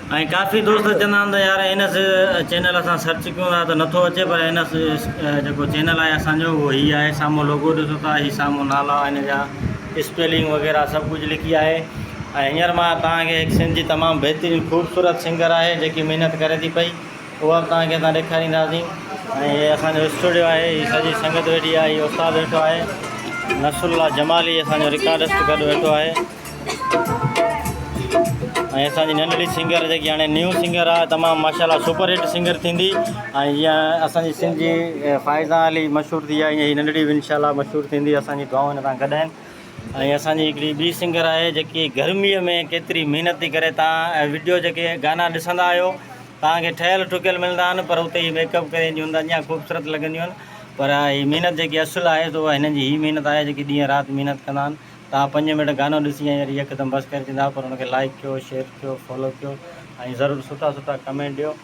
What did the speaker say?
काफ़ी दोस्त चवंदा आहिनि त यार इन चैनल असां सर्च कयूं था त नथो अचे, पर इन जेको चैनल आहे असांजो उहो हीअ आहे। साम्हूं लोगो ॾिसो था, हीअ साम्हूं नाला हिन जा स्पेलिंग वग़ैरह सभु कुझु लिखी आहे। ऐं हींअर मां तव्हांखे हिकु सिंधी तमामु बहितरीनु ख़ूबसूरत सिंगर आहे जेकी महिनत करे थी पई, उहा बि तव्हांखे असां ॾेखारींदासीं। ऐं हीअ असांजो स्टूडियो आहे, हीअ सॼी संगत वेठी आहे, हीअ उस्ताद वेठो आहे नसरुल्ला जमाली, असांजो रिकॉर्डिस्ट गॾु वेठो आहे। ऐं असांजी नंढड़ी सिंगर जेकी हाणे न्यू सिंगर आहे, तमामु माशाल्लाह सुपर हिट सिंगर थींदी। ऐं जीअं असांजी सिंध जी फ़ाइज़ा अली मशहूरु थी आहे, ईअं हीअ नंढड़ी बि इनशाला मशहूरु थींदी। असांजी दुआऊं हिन सां गॾु आहिनि। ऐं असांजी हिकिड़ी ॿी सिंगर आहे जेकी गर्मीअ में केतिरी महिनत थी करे। तव्हां वीडियो जेके गाना ॾिसंदा आहियो तव्हांखे ठहियल ठुकियल मिलंदा आहिनि, पर उते ई मेकअप करे ईंदियूं हूंदा, अञा ख़ूबसूरत लॻंदियूं आहिनि। पर हीअ महिनत जेकी असुलु आहे त उहा हिननि जी हीअ महिनत आहे जेकी ॾींहं राति महिनत कंदा आहिनि। तव्हां 5 मिंट गानो ॾिसी ऐं यकदमि बसि करे थींदा, पर हुनखे लाइक कयो, शेयर कयो, फॉलो कयो ऐं ज़रूरु सुठा सुठा कमेंट ॾियो।